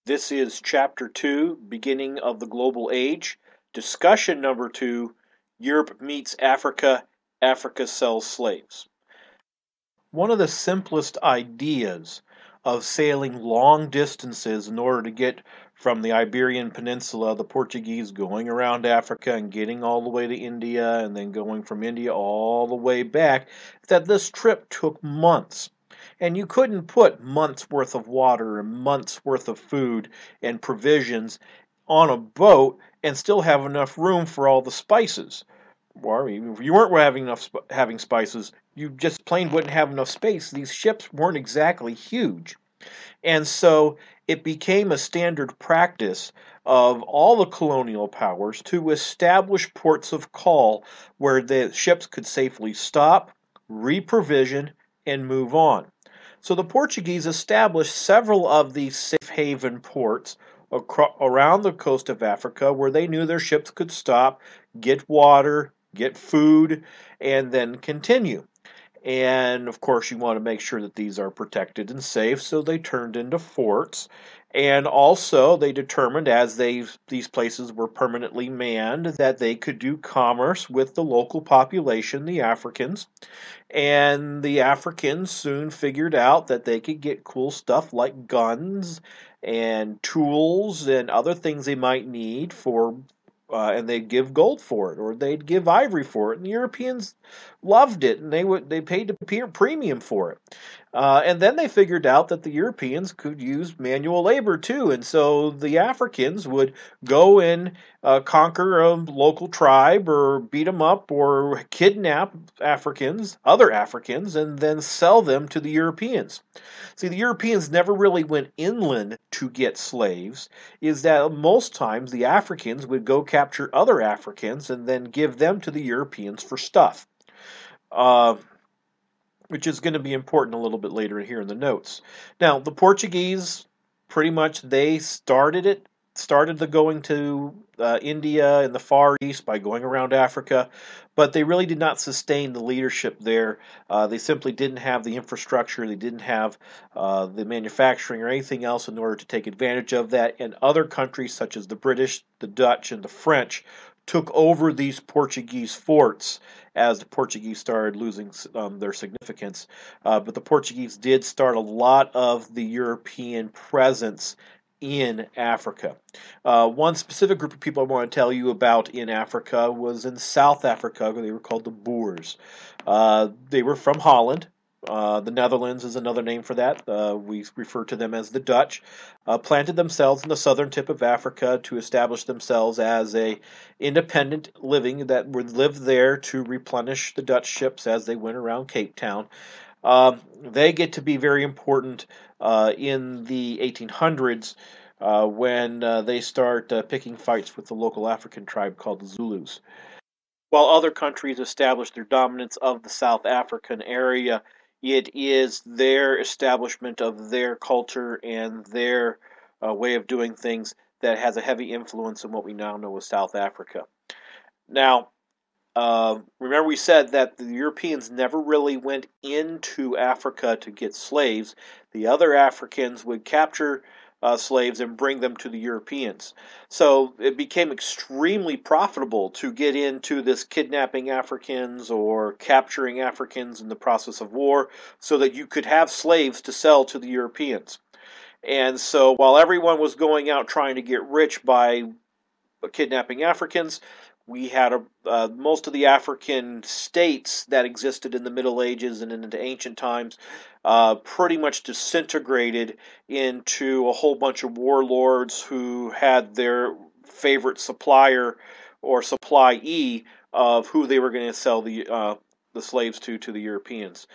This is Chapter 2, Beginning of the Global Age. Discussion number 2, Europe meets Africa, Africa sells slaves. One of the simplest ideas of sailing long distances in order to get from the Iberian Peninsula, the Portuguese going around Africa and getting all the way to India and then going from India all the way back, that this trip took months. And you couldn't put months worth of water and months worth of food and provisions on a boat and still have enough room for all the spices. Or even if you weren't having spices, you just plain wouldn't have enough space. These ships weren't exactly huge. And so it became a standard practice of all the colonial powers to establish ports of call where the ships could safely stop, reprovision, and move on. So the Portuguese established several of these safe haven ports around the coast of Africa where they knew their ships could stop, get water, get food, and then continue. And of course, you want to make sure that these are protected and safe, so they turned into forts. And also, they determined as these places were permanently manned that they could do commerce with the local population, the Africans. And the Africans soon figured out that they could get cool stuff like guns and tools and other things they might need and they'd give gold for it, or they'd give ivory for it. And the Europeans loved it, and they paid a premium for it. And then they figured out that the Europeans could use manual labor too, and so the Africans would go and conquer a local tribe, or beat them up, or kidnap other Africans, and then sell them to the Europeans. See, the Europeans never really went inland to get slaves. Is that most times the Africans would go capture other Africans and then give them to the Europeans for stuff. Which is going to be important a little bit later here in the notes. Now, the Portuguese, pretty much they started the going to India and the Far East by going around Africa, but they really did not sustain the leadership there. They simply didn't have the infrastructure, they didn't have the manufacturing or anything else in order to take advantage of that, and other countries such as the British, the Dutch, and the French took over these Portuguese forts as the Portuguese started losing their significance. But the Portuguese did start a lot of the European presence in Africa. One specific group of people I want to tell you about in Africa was in South Africa. They were called the Boers. They were from Holland. The Netherlands is another name for that. We refer to them as the Dutch. Planted themselves in the southern tip of Africa to establish themselves as a independent living that would live there to replenish the Dutch ships as they went around Cape Town. They get to be very important in the 1800s when they start picking fights with the local African tribe called the Zulus. While other countries establish their dominance of the South African area, it is their establishment of their culture and their way of doing things that has a heavy influence in what we now know as South Africa. Now, remember we said that the Europeans never really went into Africa to get slaves. The other Africans would capture slaves and bring them to the Europeans. So it became extremely profitable to get into this kidnapping Africans or capturing Africans in the process of war so that you could have slaves to sell to the Europeans. And so while everyone was going out trying to get rich by kidnapping Africans, we had most of the African states that existed in the Middle Ages and into ancient times pretty much disintegrated into a whole bunch of warlords who had their favorite supplier or supplyee of who they were going to sell the slaves to the Europeans.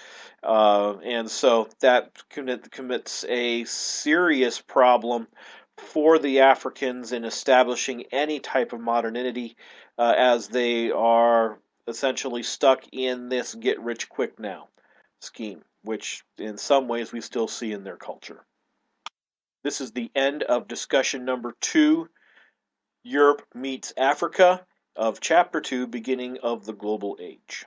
And so that commits a serious problem for the Africans in establishing any type of modernity as they are essentially stuck in this get-rich-quick-now scheme, which in some ways we still see in their culture. This is the end of discussion number 2, Europe meets Africa, of Chapter 2, Beginning of the Global Age.